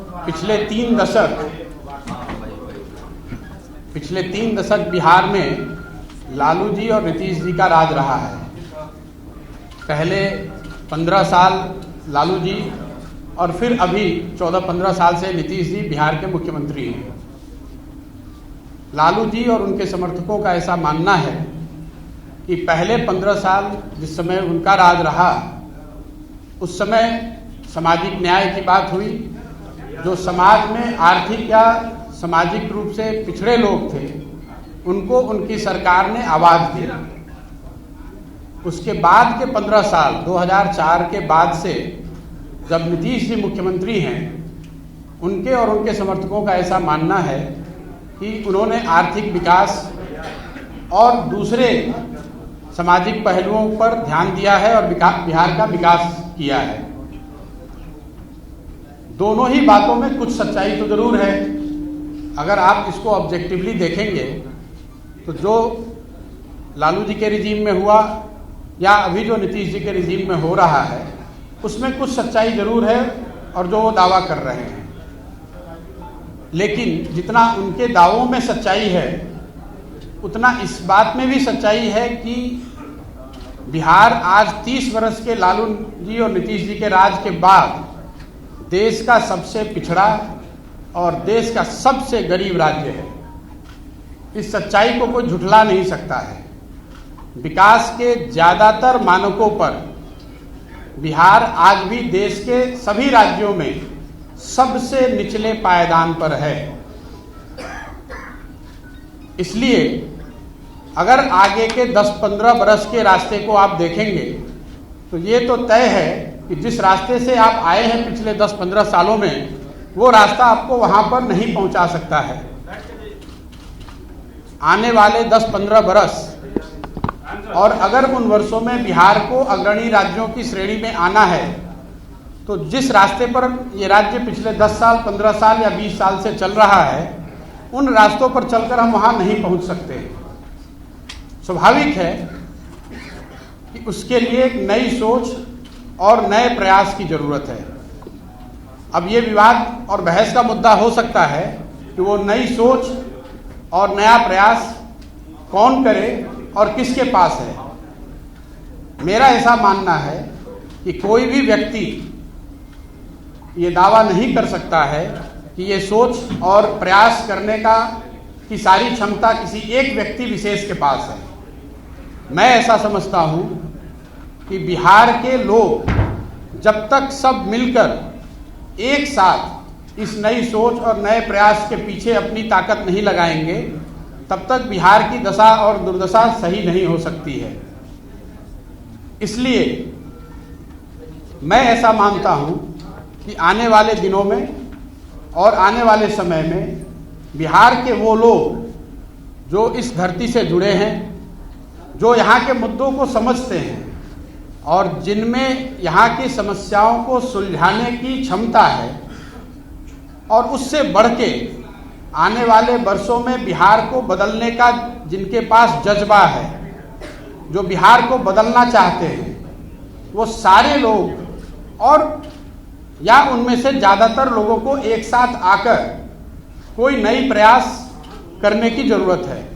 पिछले तीन दशक बिहार में लालू जी और नीतीश जी का राज रहा है। पहले 15 साल लालू जी और फिर अभी 14-15 साल से नीतीश जी बिहार के मुख्यमंत्री हैं। लालू जी और उनके समर्थकों का ऐसा मानना है कि पहले 15 साल जिस समय उनका राज रहा, उस समय सामाजिक न्याय की बात हुई। जो समाज में आर्थिक या सामाजिक रूप से पिछड़े लोग थे, उनको उनकी सरकार ने आवाज दी। उसके बाद के 15 साल 2004 के बाद से जब नीतीश जी मुख्यमंत्री हैं, उनके और उनके समर्थकों का ऐसा मानना है कि उन्होंने आर्थिक विकास और दूसरे सामाजिक पहलुओं पर ध्यान दिया है और बिहार का विकास किया है। दोनों ही बातों में कुछ सच्चाई तो जरूर है। अगर आप इसको ऑब्जेक्टिवली देखेंगे तो जो लालू जी के रिजीम में हुआ या अभी जो नीतीश जी के रिजीम में हो रहा है, उसमें कुछ सच्चाई जरूर है और जो वो दावा कर रहे हैं। लेकिन जितना उनके दावों में सच्चाई है, उतना इस बात में भी सच्चाई है कि बिहार आज 30 वर्ष के लालू जी और नीतीश जी के राज के बाद देश का सबसे पिछड़ा और देश का सबसे गरीब राज्य है। इस सच्चाई को कोई झुठला नहीं सकता है। विकास के ज्यादातर मानकों पर बिहार आज भी देश के सभी राज्यों में सबसे निचले पायदान पर है। इसलिए अगर आगे के 10-15 बरस के रास्ते को आप देखेंगे तो ये तो तय है कि जिस रास्ते से आप आए हैं पिछले 10-15 सालों में, वो रास्ता आपको वहां पर नहीं पहुंचा सकता है। आने वाले 10-15 बरस और अगर उन वर्षों में बिहार को अग्रणी राज्यों की श्रेणी में आना है, तो जिस रास्ते पर ये राज्य पिछले 10 साल, 15 साल या 20 साल से चल रहा है, उन रास्तों पर चलकर हम वहां नहीं पहुंच सकते। स्वाभाविक है कि उसके लिए एक नई सोच और नए प्रयास की जरूरत है। अब ये विवाद और बहस का मुद्दा हो सकता है कि वो नई सोच और नया प्रयास कौन करे और किसके पास है। मेरा ऐसा मानना है कि कोई भी व्यक्ति ये दावा नहीं कर सकता है कि ये सोच और प्रयास करने की सारी क्षमता किसी एक व्यक्ति विशेष के पास है। मैं ऐसा समझता हूं कि बिहार के लोग जब तक सब मिलकर एक साथ इस नई सोच और नए प्रयास के पीछे अपनी ताकत नहीं लगाएंगे, तब तक बिहार की दशा और दुर्दशा सही नहीं हो सकती है। इसलिए मैं ऐसा मानता हूं कि आने वाले दिनों में और आने वाले समय में बिहार के वो लोग जो इस धरती से जुड़े हैं, जो यहाँ के मुद्दों को समझते हैं और जिनमें यहाँ की समस्याओं को सुलझाने की क्षमता है, और उससे बढ़ के आने वाले वर्षों में बिहार को बदलने का जिनके पास जज्बा है, जो बिहार को बदलना चाहते हैं, वो सारे लोग और या उनमें से ज़्यादातर लोगों को एक साथ आकर कोई नई प्रयास करने की जरूरत है।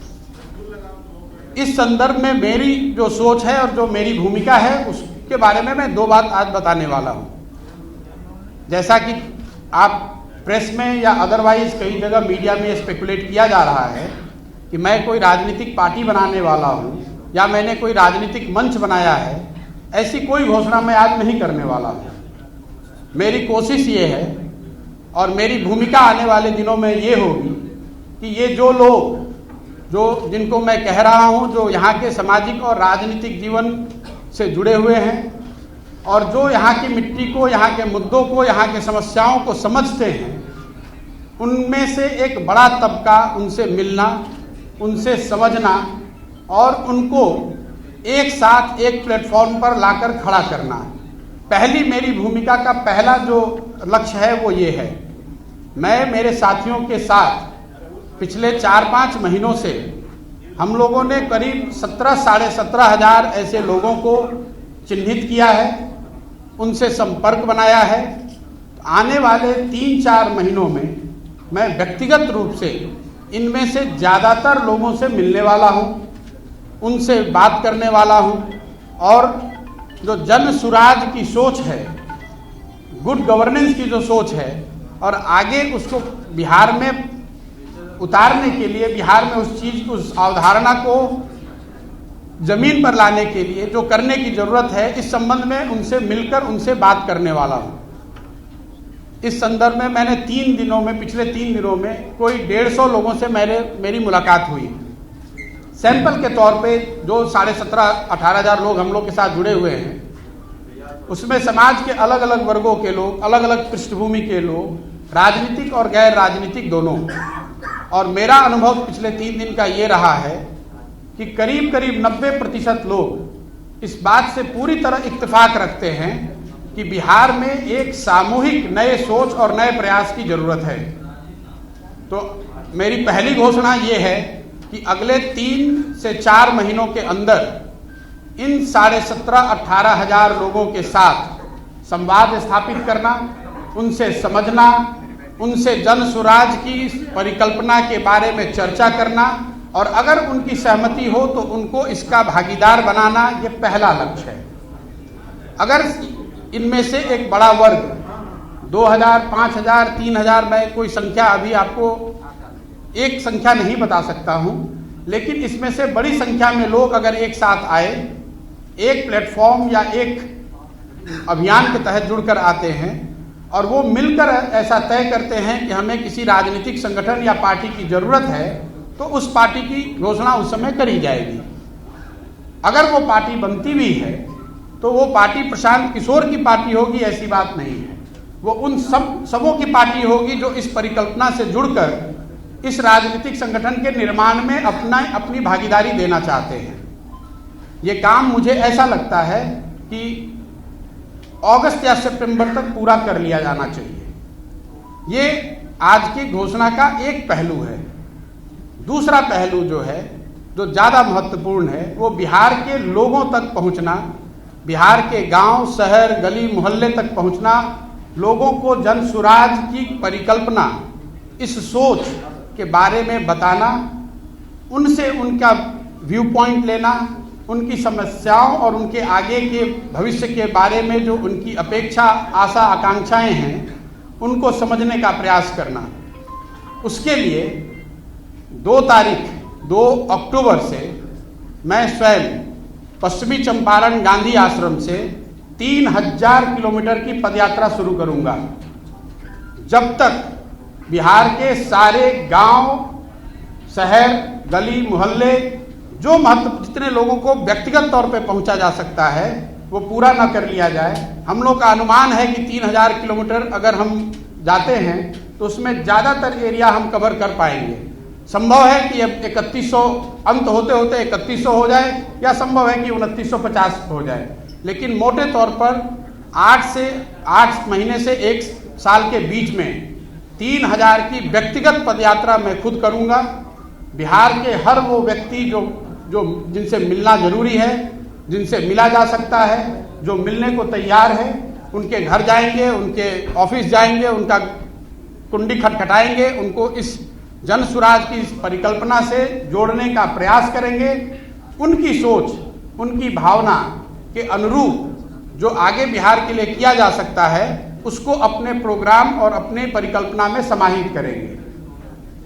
इस संदर्भ में मेरी जो सोच है और जो मेरी भूमिका है, उसके बारे में मैं 2 बात आज बताने वाला हूं। जैसा कि आप प्रेस में या अदरवाइज कई जगह मीडिया में स्पेकुलेट किया जा रहा है कि मैं कोई राजनीतिक पार्टी बनाने वाला हूं या मैंने कोई राजनीतिक मंच बनाया है, ऐसी कोई घोषणा मैं आज नहीं करने वाला हूं। मेरी कोशिश ये है और मेरी भूमिका आने वाले दिनों में ये होगी कि ये जो लोग जिनको मैं कह रहा हूं, जो यहाँ के सामाजिक और राजनीतिक जीवन से जुड़े हुए हैं और जो यहाँ की मिट्टी को, यहाँ के मुद्दों को, यहाँ के समस्याओं को समझते हैं, उनमें से एक बड़ा तबका उनसे मिलना, उनसे समझना और उनको एक साथ एक प्लेटफॉर्म पर लाकर खड़ा करना। पहली मेरी भूमिका का पहला जो लक्ष्य है वो ये है। मैं मेरे साथियों के साथ पिछले 4-5 महीनों से हम लोगों ने करीब 17,500 ऐसे लोगों को चिन्हित किया है, उनसे संपर्क बनाया है आने वाले 3-4 महीनों में मैं व्यक्तिगत रूप से इनमें से ज़्यादातर लोगों से मिलने वाला हूँ, उनसे बात करने वाला हूँ और जो जन सुराज की सोच है, गुड गवर्नेंस की जो सोच है और आगे उसको बिहार में उतारने के लिए, बिहार में उस चीज़ को, उस अवधारणा को जमीन पर लाने के लिए जो करने की जरूरत है, इस संबंध में उनसे मिलकर उनसे बात करने वाला हूँ। इस संदर्भ में मैंने पिछले 3 दिनों में कोई 150 लोगों से मेरी मुलाकात हुई। सैंपल के तौर पे जो 17,500-18 हज़ार लोग हम लोग के साथ जुड़े हुए हैं, उसमें समाज के अलग अलग वर्गों के लोग, अलग अलग पृष्ठभूमि के लोग, राजनीतिक और गैर राजनीतिक दोनों। और मेरा अनुभव पिछले 3 दिन का ये रहा है कि करीब 90% लोग इस बात से पूरी तरह इत्तेफाक रखते हैं कि बिहार में एक सामूहिक नए सोच और नए प्रयास की जरूरत है। तो मेरी पहली घोषणा ये है कि अगले 3 से 4 महीनों के अंदर इन 17,500-18 हज़ार लोगों के साथ संवाद स्थापित करना, उनसे समझना, उनसे जन सुराज की परिकल्पना के बारे में चर्चा करना और अगर उनकी सहमति हो तो उनको इसका भागीदार बनाना, ये पहला लक्ष्य है। अगर इनमें से एक बड़ा वर्ग 2,000, 5,000, 3,000, मैं कोई संख्या अभी आपको एक संख्या नहीं बता सकता हूं, लेकिन इसमें से बड़ी संख्या में लोग अगर एक साथ आए, एक प्लेटफॉर्म या एक अभियान के तहत जुड़कर आते हैं और वो मिलकर ऐसा तय करते हैं कि हमें किसी राजनीतिक संगठन या पार्टी की जरूरत है, तो उस पार्टी की घोषणा उस समय करी जाएगी। अगर वो पार्टी बनती भी है तो वो पार्टी प्रशांत किशोर की पार्टी होगी, ऐसी बात नहीं है। वो उन सबों की पार्टी होगी जो इस परिकल्पना से जुड़कर इस राजनीतिक संगठन के निर्माण में अपनी भागीदारी देना चाहते हैं। ये काम मुझे ऐसा लगता है कि अगस्त या सितंबर तक पूरा कर लिया जाना चाहिए। ये आज की घोषणा का एक पहलू है। दूसरा पहलू जो है, जो ज़्यादा महत्वपूर्ण है, वो बिहार के लोगों तक पहुंचना, बिहार के गांव, शहर, गली मोहल्ले तक पहुंचना, लोगों को जन सुराज की परिकल्पना, इस सोच के बारे में बताना, उनसे उनका व्यू पॉइंट लेना, उनकी समस्याओं और उनके आगे के भविष्य के बारे में जो उनकी अपेक्षा, आशा, आकांक्षाएं हैं, उनको समझने का प्रयास करना। उसके लिए 2 अक्टूबर से मैं स्वयं पश्चिमी चंपारण गांधी आश्रम से 3,000 किलोमीटर की पदयात्रा शुरू करूंगा। जब तक बिहार के सारे गांव, शहर, गली मोहल्ले, जो जितने लोगों को व्यक्तिगत तौर पे पहुंचा जा सकता है, वो पूरा ना कर लिया जाए। हम लोग का अनुमान है कि 3,000 किलोमीटर अगर हम जाते हैं तो उसमें ज़्यादातर एरिया हम कवर कर पाएंगे। संभव है कि अब 3100 अंत होते होते 3100 हो जाए, या संभव है कि 2950 हो जाए, लेकिन मोटे तौर पर 8 महीने से 1 साल के बीच में 3,000 की व्यक्तिगत पदयात्रा मैं खुद करूंगा। बिहार के हर वो व्यक्ति जो जिनसे मिलना जरूरी है, जिनसे मिला जा सकता है, जो मिलने को तैयार है, उनके घर जाएंगे, उनके ऑफिस जाएंगे, उनका कुंडी खटखटाएंगे, उनको इस जन सुराज की परिकल्पना से जोड़ने का प्रयास करेंगे। उनकी सोच, उनकी भावना के अनुरूप जो आगे बिहार के लिए किया जा सकता है, उसको अपने प्रोग्राम और अपने परिकल्पना में समाहित करेंगे।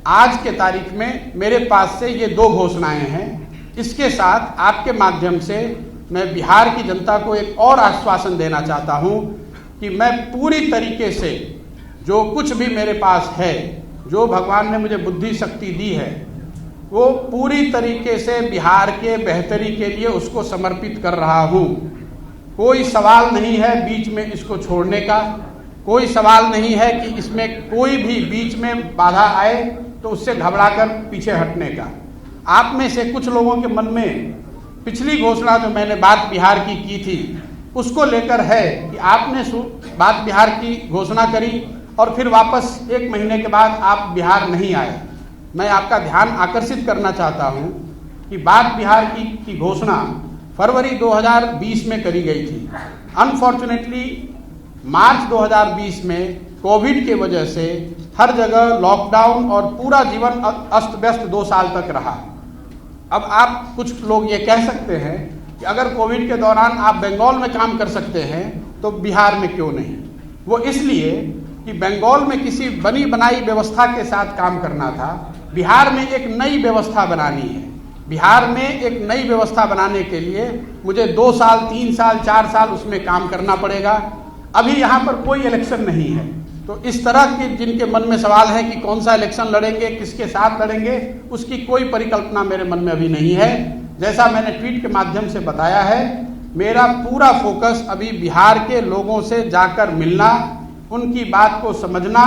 आज के तारीख में मेरे पास से ये 2 घोषणाएं हैं। इसके साथ आपके माध्यम से मैं बिहार की जनता को एक और आश्वासन देना चाहता हूं कि मैं पूरी तरीके से जो कुछ भी मेरे पास है, जो भगवान ने मुझे बुद्धि शक्ति दी है, वो पूरी तरीके से बिहार के बेहतरी के लिए उसको समर्पित कर रहा हूँ। कोई सवाल नहीं है बीच में इसको छोड़ने का, कोई सवाल नहीं है कि इसमें कोई भी बीच में बाधा आए तो उससे घबराकर पीछे हटने का। आप में से कुछ लोगों के मन में पिछली घोषणा जो मैंने बात बिहार की थी, उसको लेकर है कि आपने बात बिहार की घोषणा करी और फिर वापस 1 महीने के बाद आप बिहार नहीं आए। मैं आपका ध्यान आकर्षित करना चाहता हूं कि बात बिहार की घोषणा फरवरी 2020 में करी गई थी। अनफॉर्चुनेटली मार्च 2020 में कोविड के वजह से हर जगह लॉकडाउन और पूरा जीवन अस्त व्यस्त 2 साल तक रहा। अब आप कुछ लोग ये कह सकते हैं कि अगर कोविड के दौरान आप बंगाल में काम कर सकते हैं तो बिहार में क्यों नहीं। वो इसलिए कि बंगाल में किसी बनी बनाई व्यवस्था के साथ काम करना था, बिहार में एक नई व्यवस्था बनानी है। बिहार में एक नई व्यवस्था बनाने के लिए मुझे 2 साल, 3 साल, 4 साल उसमें काम करना पड़ेगा। अभी यहाँ पर कोई इलेक्शन नहीं है, तो इस तरह के जिनके मन में सवाल है कि कौन सा इलेक्शन लड़ेंगे, किसके साथ लड़ेंगे, उसकी कोई परिकल्पना मेरे मन में अभी नहीं है। जैसा मैंने ट्वीट के माध्यम से बताया है, मेरा पूरा फोकस अभी बिहार के लोगों से जाकर मिलना, उनकी बात को समझना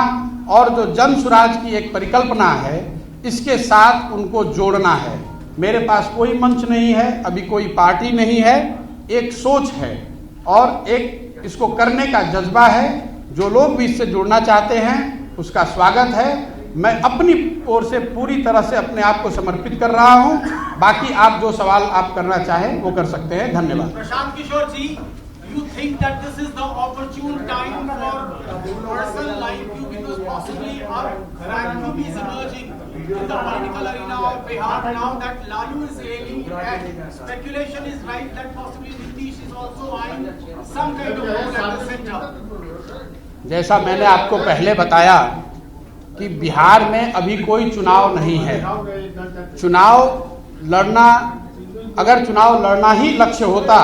और जो जन स्वराज की एक परिकल्पना है इसके साथ उनको जोड़ना है। मेरे पास कोई मंच नहीं है, अभी कोई पार्टी नहीं है, एक सोच है और एक इसको करने का जज्बा है। जो लोग भी इससे जुड़ना चाहते हैं उसका स्वागत है। मैं अपनी ओर से पूरी तरह से अपने आप को समर्पित कर रहा हूं। बाकी आप जो सवाल आप करना चाहें वो कर सकते हैं। धन्यवाद। प्रशांत किशोर जी, you think that this is the opportune time for person like you, because possibly a vacuum is emerging in the political arena of Bihar now that Lalu is ailing, and speculation is right that possibly Nitish is also eyeing some kind of role at the center. जैसा मैंने आपको पहले बताया कि बिहार में अभी कोई चुनाव नहीं है। चुनाव लड़ना, अगर चुनाव लड़ना ही लक्ष्य होता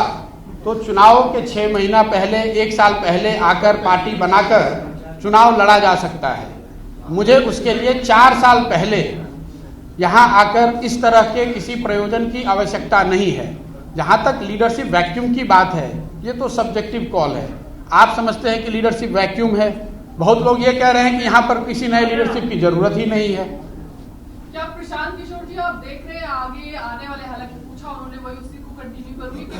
तो चुनाव के 6 महीना पहले, 1 साल पहले आकर पार्टी बनाकर चुनाव लड़ा जा सकता है। मुझे उसके लिए 4 साल पहले यहाँ आकर इस तरह के किसी प्रयोजन की आवश्यकता नहीं है। जहाँ तक लीडरशिप वैक्यूम की बात है, ये तो सब्जेक्टिव कॉल है। आप समझते हैं कि लीडरशिप वैक्यूम है, बहुत लोग ये कह रहे हैं कि यहाँ पर किसी नए लीडरशिप की जरूरत ही नहीं है। क्या प्रशांत किशोर जी आप देख रहे हैं आगे आने वाले, हालांकि पूछा उन्होंने वही उसी को कंटिन्यू करूंगी कि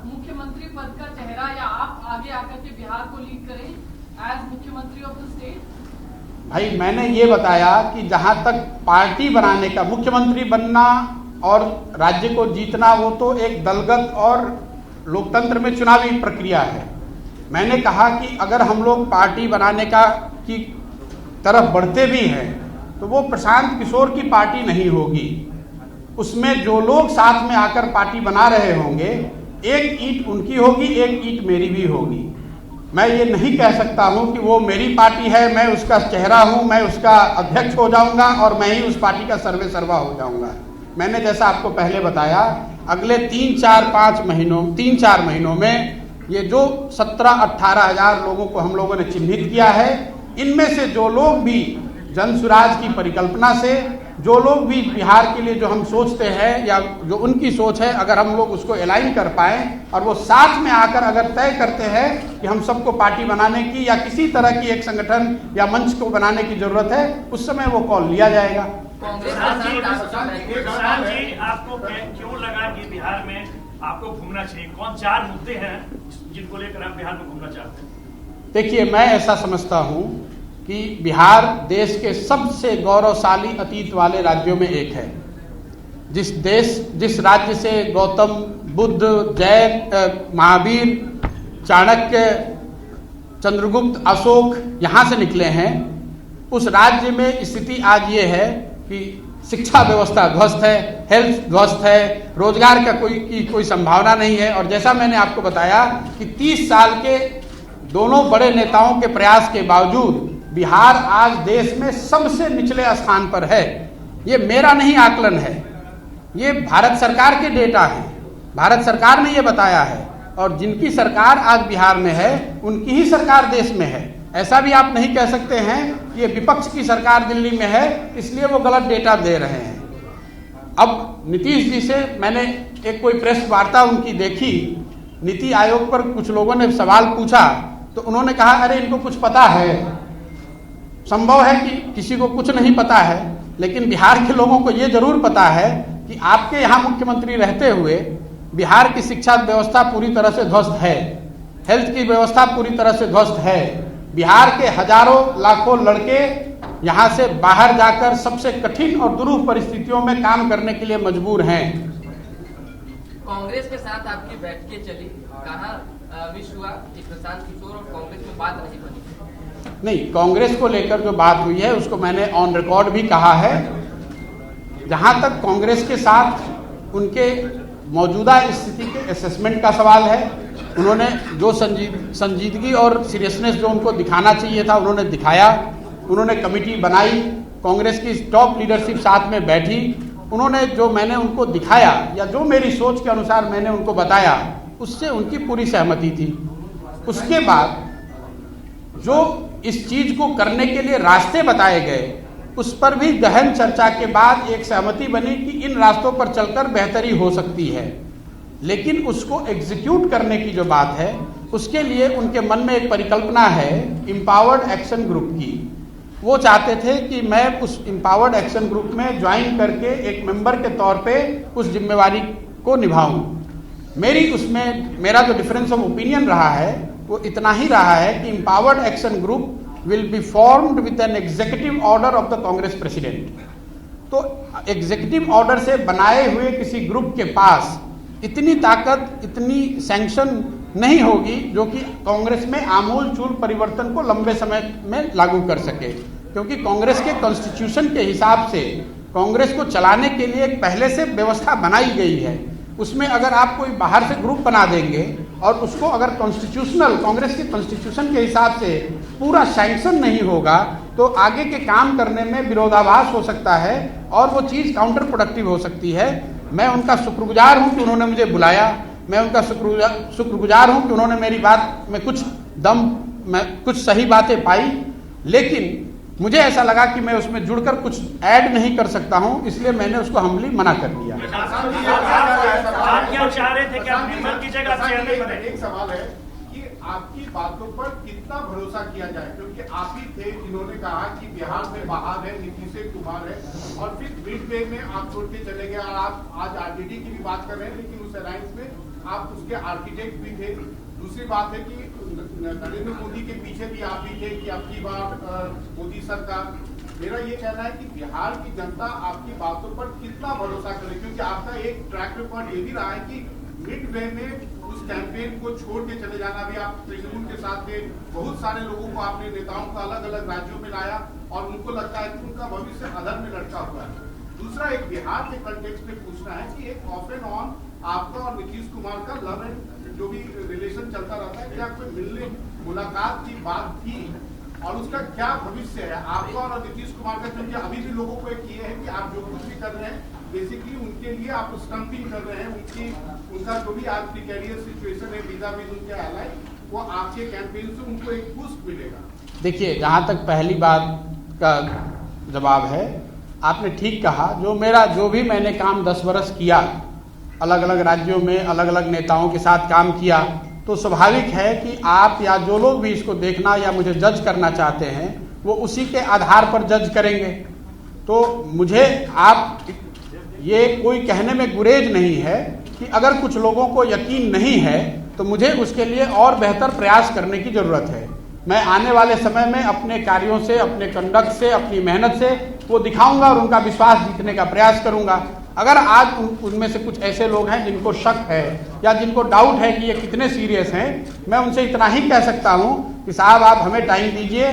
मुख्यमंत्री पद का चेहरा या आप आगे आकर के बिहार को लीड करें एज मुख्यमंत्री ऑफ द स्टेट? भाई मैंने ये बताया कि जहां तक पार्टी बनाने का, मुख्यमंत्री बनना और राज्य को जीतना वो तो एक दलगत और लोकतंत्र में चुनावी प्रक्रिया है। मैंने कहा कि अगर हम लोग पार्टी बनाने की तरफ बढ़ते भी हैं तो वो प्रशांत किशोर की पार्टी नहीं होगी। उसमें जो लोग साथ में आकर पार्टी बना रहे होंगे, एक ईंट उनकी होगी, एक ईंट मेरी भी होगी। मैं ये नहीं कह सकता हूं कि वो मेरी पार्टी है, मैं उसका चेहरा हूं, मैं उसका अध्यक्ष हो जाऊंगा और मैं ही उस पार्टी का सर्वे सर्वा हो जाऊंगा। मैंने जैसा आपको पहले बताया, अगले 3-4 महीनों में ये जो 17-18 हजार लोगों को हम लोगों ने चिन्हित किया है, इनमें से जो लोग भी जन स्वराज की परिकल्पना से, जो लोग भी बिहार के लिए जो हम सोचते हैं या जो उनकी सोच है, अगर हम लोग उसको अलाइन कर पाए और वो साथ में आकर अगर तय करते हैं कि हम सबको पार्टी बनाने की या किसी तरह की एक संगठन या मंच को बनाने की जरूरत है, उस समय वो कॉल लिया जाएगा। आपको क्यों लगा कि बिहार में आपको घूमना चाहिए? कौन 4 मुद्दे हैं जिनको लेकर आप बिहार में घूमना चाहते हैं? देखिए, मैं ऐसा समझता हूं कि बिहार देश के सबसे गौरवशाली अतीत वाले राज्यों में एक है। जिस राज्य से गौतम बुद्ध, जैन, महावीर, चाणक्य, चंद्रगुप्त, अशोक यहाँ से निकले हैं, उस राज्य में स्थिति आज ये है कि शिक्षा व्यवस्था ध्वस्त है, हेल्थ ध्वस्त है, रोजगार का कोई संभावना नहीं है। और जैसा मैंने आपको बताया कि 30 साल के दोनों बड़े नेताओं के प्रयास के बावजूद बिहार आज देश में सबसे निचले स्थान पर है। ये मेरा नहीं आकलन है, ये भारत सरकार के डेटा है, भारत सरकार ने ये बताया है। और जिनकी सरकार आज बिहार में है उनकी ही सरकार देश में है। ऐसा भी आप नहीं कह सकते हैं कि ये विपक्ष की सरकार दिल्ली में है इसलिए वो गलत डेटा दे रहे हैं। अब नीतीश जी से मैंने एक कोई प्रेस वार्ता उनकी देखी, नीति आयोग पर कुछ लोगों ने सवाल पूछा तो उन्होंने कहा अरे इनको कुछ पता है। संभव है कि किसी को कुछ नहीं पता है, लेकिन बिहार के लोगों को ये जरूर पता है कि आपके यहाँ मुख्यमंत्री रहते हुए बिहार की शिक्षा व्यवस्था पूरी तरह से ध्वस्त है, हेल्थ की व्यवस्था पूरी तरह से ध्वस्त है। बिहार के हजारों लाखों लड़के यहाँ से बाहर जाकर सबसे कठिन और दुरूह परिस्थितियों में काम करने के लिए मजबूर हैं। कांग्रेस के साथ आपकी बैठकें चली, कहा विश हुआ कि प्रशांत किशोर और कांग्रेस में बात नहीं बनी। नहीं, कांग्रेस को लेकर जो बात हुई है उसको मैंने ऑन रिकॉर्ड भी कहा है। जहां तक कांग्रेस के साथ उनके मौजूदा स्थिति के असेसमेंट का सवाल है, उन्होंने जो संजीदगी और सीरियसनेस जो उनको दिखाना चाहिए था उन्होंने दिखाया। उन्होंने कमेटी बनाई, कांग्रेस की टॉप लीडरशिप साथ में बैठी, उन्होंने जो मैंने उनको दिखाया या जो मेरी सोच के अनुसार मैंने उनको बताया उससे उनकी पूरी सहमति थी। उसके बाद जो इस चीज को करने के लिए रास्ते बताए गए उस पर भी गहन चर्चा के बाद एक सहमति बनी कि इन रास्तों पर चलकर बेहतरी हो सकती है। लेकिन उसको एग्जीक्यूट करने की जो बात है उसके लिए उनके मन में एक परिकल्पना है एम्पावर्ड एक्शन ग्रुप की। वो चाहते थे कि मैं उस एम्पावर्ड एक्शन ग्रुप में ज्वाइन करके एक मेंबर के तौर पे उस जिम्मेवारी को निभाऊं। मेरा जो डिफरेंस ऑफ ओपिनियन रहा है वो इतना ही रहा है कि empowered action group will be formed with an executive order of the Congress president. तो एग्जीक्यूटिव ऑर्डर से बनाए हुए किसी ग्रुप के पास इतनी ताकत, इतनी सैंक्शन नहीं होगी जो कि कांग्रेस में आमूल चूल परिवर्तन को लंबे समय में लागू कर सके, क्योंकि कांग्रेस के कॉन्स्टिट्यूशन के हिसाब से कांग्रेस को चलाने के लिए पहले से व्यवस्था बनाई गई है। उसमें अगर आप कोई बाहर से ग्रुप बना देंगे और उसको अगर कॉन्स्टिट्यूशनल कांग्रेस के कॉन्स्टिट्यूशन के हिसाब से पूरा सैंक्शन नहीं होगा तो आगे के काम करने में विरोधाभास हो सकता है और वो चीज़ काउंटर प्रोडक्टिव हो सकती है। मैं उनका शुक्रगुजार हूं कि उन्होंने मुझे बुलाया, मैं उनका शुक्रगुजार हूं कि उन्होंने मेरी बात में कुछ सही बातें पाई, लेकिन मुझे ऐसा लगा कि मैं उसमें जुड़कर कुछ ऐड नहीं कर सकता हूं, इसलिए मैंने उसको हम्बली मना कर दिया। आप क्या चाह रहे थे कि आप मेंबर की जगह चेयरमैन बने? एक सवाल है कि आपकी बातों पर कितना भरोसा किया जाए, क्योंकि आप ही थे जिन्होंने कहा कि बिहार में बहाल है, नीतीश कुमार है, और फिर मिड वे में आप छोड़ के चले गए। और आप आज आरजेडी की भी बात कर रहे हैं, लेकिन उस अलायंस में आप उसके आर्किटेक्ट भी थे। दूसरी बात है कि नरेंद्र मोदी के पीछे भी आप ही थे कि अब की बार मोदी सरकार। मेरा ये कहना है कि बिहार की जनता आपकी बातों पर कितना भरोसा करे, क्योंकि आपका एक ट्रैक रिकॉर्ड ये भी रहा है कि मिड वे में उस कैंपेन को छोड़ के चले जाना भी आप तृणमूल के साथ थे। बहुत सारे लोगों को आपने नेताओं को अलग अलग राज्यों में लाया और उनको लगता है कि उनका भविष्य अधर में लटका हुआ है। दूसरा, एक बिहार के कंटेक्स्ट में पूछना है कि एक ऑफ एंड ऑन आपका और नीतीश कुमार का लव एंड जो भी रिलेशन चलता रहता है, क्या कोई मिलने मुलाकात की बात थी और उसका क्या भविष्य है आपका और नीतीश कुमार का? क्योंकि अभी भी लोगों को एक ये है कि आप जो कुछ भी कर रहे हैं बेसिकली उनके लिए आप स्टंपिंग कर रहे हैं। उनका जो भी आज प्रिकैरियस सिचुएशन है वीजा उनके एलाय, वो आपके कैंपेन से उनको एक बूस्ट मिलेगा। देखिए, जहाँ तक पहली बात का जवाब है, आपने ठीक कहा। जो भी मैंने काम 10 वर्ष किया, अलग अलग राज्यों में अलग अलग नेताओं के साथ काम किया, तो स्वाभाविक है कि आप या जो लोग भी इसको देखना या मुझे जज करना चाहते हैं वो उसी के आधार पर जज करेंगे। तो मुझे आप ये कोई कहने में गुरेज नहीं है कि अगर कुछ लोगों को यकीन नहीं है तो मुझे उसके लिए और बेहतर प्रयास करने की ज़रूरत है। मैं आने वाले समय में अपने कार्यों से, अपने कंडक्ट से, अपनी मेहनत से वो दिखाऊंगा और उनका विश्वास जीतने का प्रयास करूंगा। अगर आज उनमें से कुछ ऐसे लोग हैं जिनको शक है या जिनको डाउट है कि ये कितने सीरियस हैं, मैं उनसे इतना ही कह सकता हूं कि साहब आप हमें टाइम दीजिए।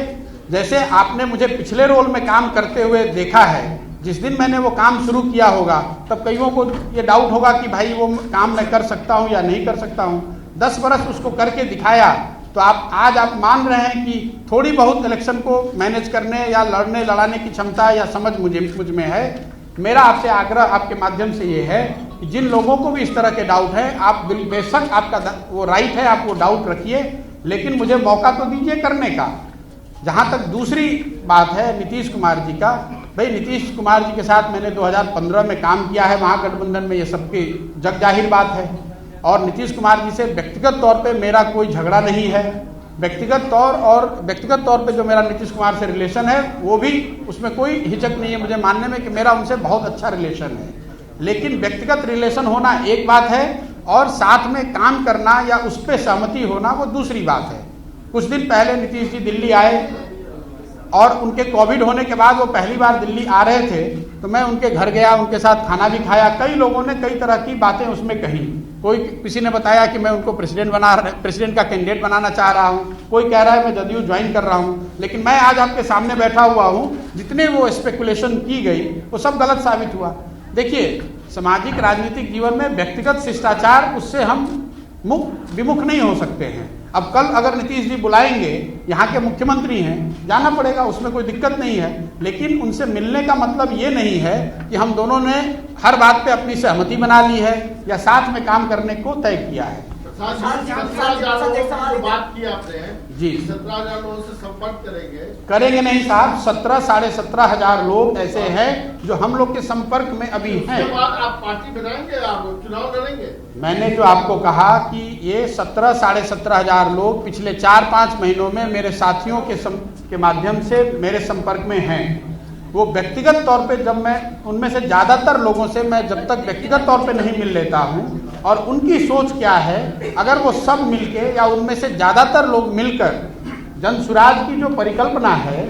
जैसे आपने मुझे पिछले रोल में काम करते हुए देखा है, जिस दिन मैंने वो काम शुरू किया होगा तब कईयों को ये डाउट होगा कि भाई वो काम मैं कर सकता हूँ या नहीं कर सकता हूँ। 10 वर्ष उसको करके दिखाया, तो आज आप मान रहे हैं कि थोड़ी बहुत इलेक्शन को मैनेज करने या लड़ाने की क्षमता या समझ मुझ में है। मेरा आपसे आग्रह आपके माध्यम से ये है कि जिन लोगों को भी इस तरह के डाउट है, आप बेशक आपका वो राइट है, आप वो डाउट रखिए, लेकिन मुझे मौका तो दीजिए करने का। जहाँ तक दूसरी बात है नीतीश कुमार जी का, भाई नीतीश कुमार जी के साथ मैंने 2015 में काम किया है महागठबंधन में, ये सबकी जग जाहिर बात है। और नीतीश कुमार जी से व्यक्तिगत तौर पे मेरा कोई झगड़ा नहीं है। व्यक्तिगत तौर पे जो मेरा नीतीश कुमार से रिलेशन है वो भी, उसमें कोई हिचक नहीं है मुझे मानने में कि मेरा उनसे बहुत अच्छा रिलेशन है। लेकिन व्यक्तिगत रिलेशन होना एक बात है और साथ में काम करना या उस पर सहमति होना वो दूसरी बात है। कुछ दिन पहले नीतीश जी दिल्ली आए और उनके कोविड होने के बाद वो पहली बार दिल्ली आ रहे थे, तो मैं उनके घर गया, उनके साथ खाना भी खाया। कई लोगों ने कई तरह की बातें उसमें कही। कोई किसी ने बताया कि मैं उनको प्रेसिडेंट का कैंडिडेट बनाना चाह रहा हूं, कोई कह रहा है मैं जदयू ज्वाइन कर रहा हूं। लेकिन मैं आज आपके सामने बैठा हुआ हूं, जितने वो स्पेकुलेशन की गई वो सब गलत साबित हुआ। देखिए, सामाजिक राजनीतिक जीवन में व्यक्तिगत शिष्टाचार, उससे हम विमुख नहीं हो सकते हैं। अब कल अगर नीतीश जी बुलाएंगे, यहाँ के मुख्यमंत्री हैं, जाना पड़ेगा, उसमें कोई दिक्कत नहीं है। लेकिन उनसे मिलने का मतलब ये नहीं है कि हम दोनों ने हर बात पे अपनी सहमति बना ली है या साथ में काम करने को तय किया है। 17,000 बात की आपने जी, 17,000 लोगों से संपर्क करेंगे नहीं साहब। 17 साढ़े 17,000 लोग ऐसे हैं जो हम लोग के संपर्क में अभी हैं। उसके बाद आप पार्टी बनाएंगे, आप चुनाव लड़ेंगे? मैंने जो आपको कहा कि ये 17 साढ़े 17,000 लोग पिछले 4-5 महीनों में मेरे साथियों के माध्यम से मेरे संपर्क में हैं। वो व्यक्तिगत तौर पे जब मैं उनमें से ज़्यादातर लोगों से मैं जब तक व्यक्तिगत तौर पे नहीं मिल लेता हूँ और उनकी सोच क्या है, अगर वो सब मिलके या उनमें से ज़्यादातर लोग मिलकर जनसुराज की जो परिकल्पना है,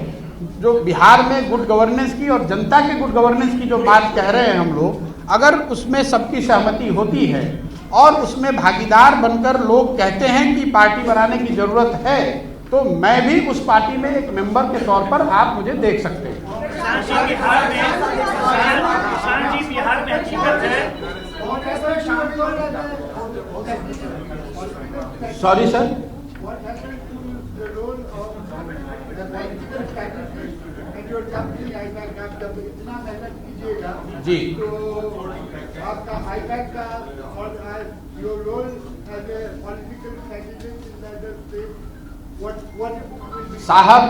जो बिहार में गुड गवर्नेंस की और जनता के गुड गवर्नेंस की जो बात कह रहे हैं हम लोग, अगर उसमें सबकी सहमति होती है और उसमें भागीदार बनकर लोग कहते हैं कि पार्टी बनाने की जरूरत है, तो मैं भी उस पार्टी में एक मेंबर के तौर पर आप मुझे देख सकते हैं। बिहार में हकीकत है। सॉरी सर, इतना मेहनत कीजिएगा जी, तो आपका हाईपैक का और your role as a political candidate in that state, what साहब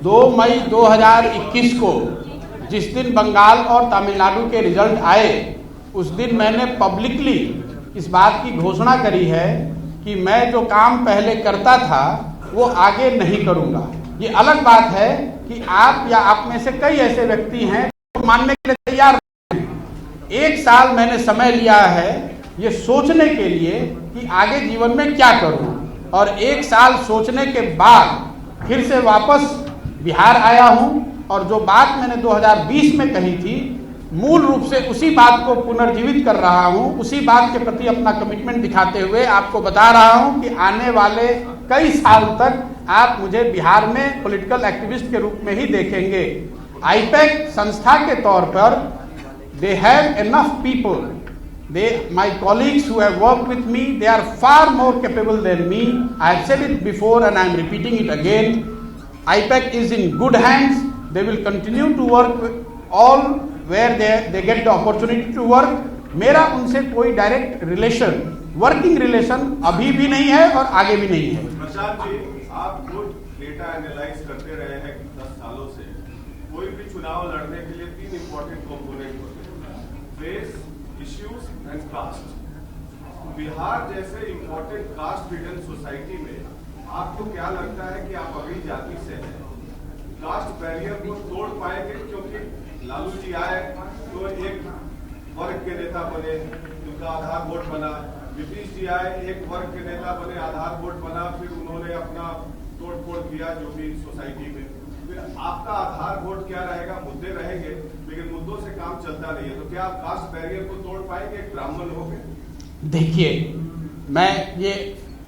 2 मई 2021 को जिस दिन बंगाल और तमिलनाडु के रिजल्ट आए, उस दिन मैंने पब्लिकली इस बात की घोषणा करी है कि मैं जो काम पहले करता था वो आगे नहीं करूंगा। ये अलग बात है कि आप या आप में से कई ऐसे व्यक्ति हैं जो मानने के लिए तैयार नहीं हैं। 1 साल मैंने समय लिया है ये सोचने के लिए कि आगे जीवन में क्या करूं, और 1 साल सोचने के बाद फिर से वापस बिहार आया हूं और जो बात मैंने 2020 में कही थी, मूल रूप से उसी बात को पुनर्जीवित कर रहा हूं। उसी बात के प्रति अपना कमिटमेंट दिखाते हुए आपको बता रहा हूं कि आने वाले कई साल तक आप मुझे बिहार में पॉलिटिकल एक्टिविस्ट के रूप में ही देखेंगे। आईपैक संस्था के तौर पर they have enough people, my colleagues who have worked with me, they are far more capable than me. I have said it before and I am repeating it again. IPAC is in good hands. They will continue to work with all where they get the opportunity to work. मेरा उनसे कोई direct relation, working relation अभी भी नहीं है और आगे भी नहीं है। प्रशांत जी, आप गुड डेटा एनालाइज करते रहे हैं 10 सालों से। कोई भी चुनाव लड़ने के लिए 3 इंपॉर्टेंट कंपोनेंट होते हैं, face, issues and caste. Bihar जैसे इंपॉर्टेंट कास्ट रिडन सोसाइटी में आपको क्या लगता है कि आप अगली जाति से हैं, कास्ट बैरियर को तोड़ पाएंगे? क्योंकि लालू जी आए तो एक वर्ग के नेता बने, उनका आधार वोट बना। नीतीश जी आए, एक वर्ग के नेता बने, आधार वोट बना, फिर उन्होंने अपना तोड़ फोड़ किया जो भी सोसाइटी में। फिर आपका आधार वोट क्या रहेगा? मुद्दे रहेंगे, लेकिन मुद्दों से काम चलता नहीं है। तो क्या आप कास्ट बैरियर को तोड़ पाएंगे एक ब्राह्मण होकर? देखिए, मैं ये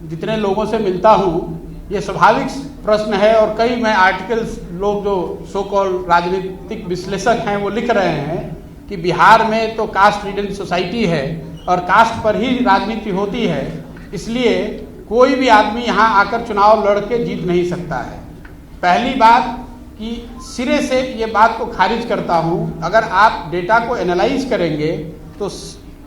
जितने लोगों से मिलता हूँ, ये स्वाभाविक प्रश्न है और कई मैं आर्टिकल्स, लोग जो सो कॉल राजनीतिक विश्लेषक हैं वो लिख रहे हैं कि बिहार में तो कास्ट रिडन सोसाइटी है और कास्ट पर ही राजनीति होती है, इसलिए कोई भी आदमी यहाँ आकर चुनाव लड़ के जीत नहीं सकता है। पहली बात कि सिरे से ये बात को खारिज करता हूँ। अगर आप डेटा को एनालाइज करेंगे तो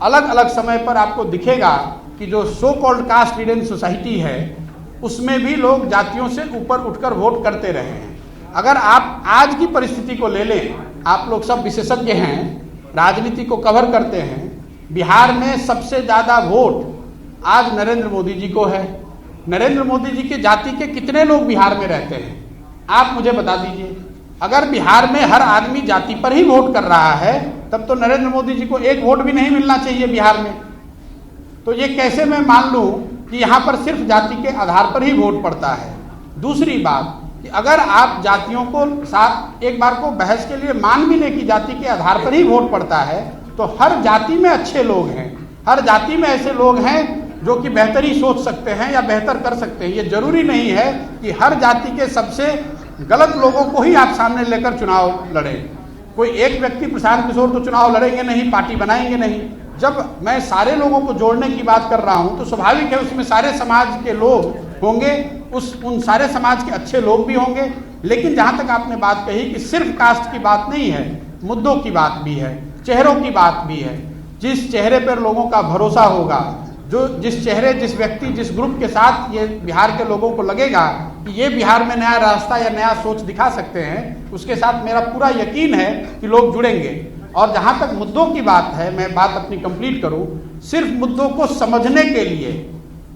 अलग अलग समय पर आपको दिखेगा कि जो so called caste ridden society है उसमें भी लोग जातियों से ऊपर उठकर वोट करते रहे हैं। अगर आप आज की परिस्थिति को ले लें, आप लोग सब विशेषज्ञ हैं, राजनीति को कवर करते हैं, बिहार में सबसे ज़्यादा वोट आज नरेंद्र मोदी जी को है। नरेंद्र मोदी जी के जाति के कितने लोग बिहार में रहते हैं, आप मुझे बता दीजिए। अगर बिहार में हर आदमी जाति पर ही वोट कर रहा है, तब तो नरेंद्र मोदी जी को एक वोट भी नहीं मिलना चाहिए बिहार में। तो ये कैसे मैं मान लूं कि यहाँ पर सिर्फ जाति के आधार पर ही वोट पड़ता है। दूसरी बात कि अगर आप जातियों को साथ एक बार को बहस के लिए मान भी लें कि जाति के आधार पर ही वोट पड़ता है, तो हर जाति में अच्छे लोग हैं, हर जाति में ऐसे लोग हैं जो कि बेहतरी सोच सकते हैं या बेहतर कर सकते हैं। ये जरूरी नहीं है कि हर जाति के सबसे गलत लोगों को ही आप सामने लेकर चुनाव लड़े। कोई एक व्यक्ति प्रशांत किशोर तो चुनाव लड़ेंगे नहीं, पार्टी बनाएंगे नहीं। जब मैं सारे लोगों को जोड़ने की बात कर रहा हूं तो स्वाभाविक है उसमें सारे समाज के लोग होंगे, उन सारे समाज के अच्छे लोग भी होंगे। लेकिन जहां तक आपने बात कही कि सिर्फ कास्ट की बात नहीं है, मुद्दों की बात भी है, चेहरों की बात भी है। जिस चेहरे पर लोगों का भरोसा होगा, जो जिस चेहरे, जिस व्यक्ति, जिस ग्रुप के साथ ये बिहार के लोगों को लगेगा कि ये बिहार में नया रास्ता या नया सोच दिखा सकते हैं, उसके साथ मेरा पूरा यकीन है कि लोग जुड़ेंगे। और जहां तक मुद्दों की बात है, मैं बात अपनी कंप्लीट करूं, सिर्फ मुद्दों को समझने के लिए